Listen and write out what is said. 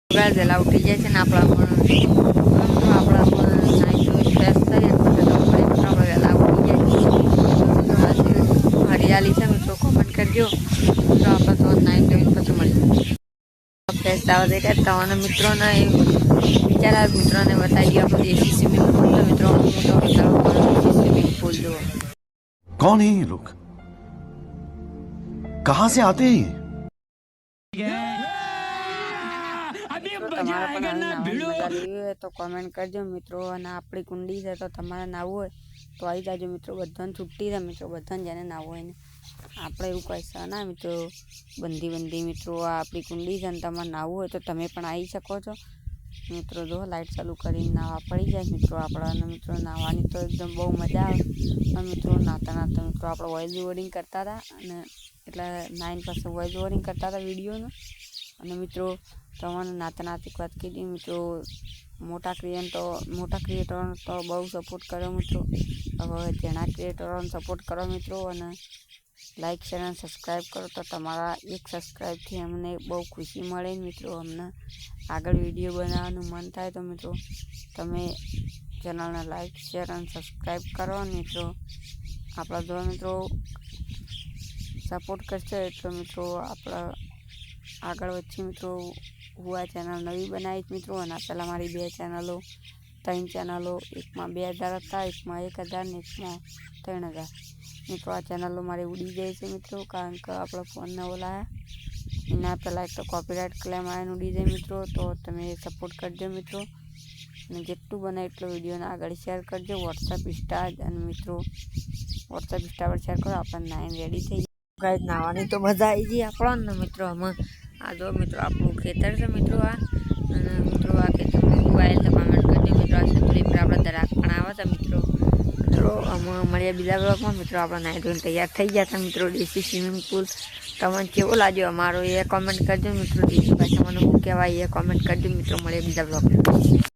ગાય વહેલા ઉઠી જાય છે ને આપણા પણ નાઈ ધોઈ ફ્રેશ થઈ આપણે વહેલા ઉઠી જાય હરિયાળી છે મિત્રો કોમેન્ટ કરજો તો આપણે તો નાઈ ધોઈને પછી મળીએ ફ્રેશ થવા દે કે તમારા મિત્રોને બિચારા મિત્રોને બતાવી દઈએ આપણું દેશી સ્વિમિંગ પુલ તો મિત્રો મોટો સ્વિમિંગ પુલ જુઓ कौन है ये लोग कहां से आते हैं તમારે પણ આવી નાવાની મજા લેવી હોય તો કોમેન્ટ કરજો મિત્રો અને આપણી કુંડી છે તો તમારે નાવું હોય તો આવી જાજો મિત્રો બધાને છૂટી છે મિત્રો બધાને જેને નાવું હોય ને આપણે એવું કહી છે ના મિત્રો બંધી મિત્રો આ આપણી કુંડી છે ને તમારે નાવું હોય તો તમે પણ આવી શકો છો મિત્રો જો લાઇટ ચાલુ કરીને નાવા પડી જાય મિત્રો આપણાને મિત્રો નાવાની તો એકદમ બહુ મજા આવે પણ મિત્રો નાતા મિત્રો આપણે વોઇસ ઓવરિંગ કરતા હતા અને એટલે 9 પાસે વોઇસ ઓવરિંગ કરતા હતા વિડીયોનું અને મિત્રો તમને નાતી વાત કીધી મિત્રો મોટા ક્રિએટરોને તો બહુ સપોર્ટ કર્યો મિત્રો હવે તેના ક્રિએટરોને સપોર્ટ કરો મિત્રો અને લાઇક શેર અને સબસ્ક્રાઈબ કરો તો તમારા એક સબસ્ક્રાઈબથી અમને બહુ ખુશી મળે મિત્રો અમને આગળ વિડીયો બનાવવાનું મન થાય તો મિત્રો તમે ચેનલને લાઇક શેર અને સબસ્ક્રાઈબ કરો મિત્રો આપણા જો મિત્રો સપોર્ટ કરશો એટલો મિત્રો આપણા આગળ વચ્ચે મિત્રો હું આ ચેનલ નવી બનાવીશ મિત્રો અને પહેલાં મારી 2 ચેનલો 3 ચેનલો એકમાં 2000 હતા એકમાં 1000 ને એકમાં 3000 મિત્રો આ ચેનલો મારી ઉડી જાય છે મિત્રો કારણ કે આપણો ફોન નવો લાયા એના પહેલાં એક તો કોપીરાઇટ ક્લેમ આવીને ઉડી જાય મિત્રો તો તમે સપોર્ટ કરજો મિત્રો અને જેટલું બને એટલો વિડીયોને આગળ શેર કરજો વોટ્સઅપ ઇન્સ્ટા અને મિત્રો વોટ્સઅપ ઇન્સ્ટા પર શેર કરો આપણને નાઈન રેડી થઈ ગાઈસ નાવાની તો મજા આવી ગઈ આપણને મિત્રો આમાં આ જો મિત્રો આપણું ખેતર છે મિત્રો આ અને મિત્રો આ ખેતરમાં મોબાઈલ તો કોમેન્ટ કરજો મિત્રો આ સંતરી પર આપણે દરાક પણ આવે છે મિત્રો આમાં મળીએ બીજા બ્લોગમાં મિત્રો આપણે નાઈ ધોઈને તૈયાર થઈ ગયા હતા મિત્રો દેશી સ્વિમિંગ પુલ તમને કેવો લાગ્યો અમારો એ કોમેન્ટ કરજો મિત્રો દેશી ભાષામાં શું કહેવાય એ કોમેન્ટ કરજો મિત્રો મળીએ બીજા બ્લોગમાં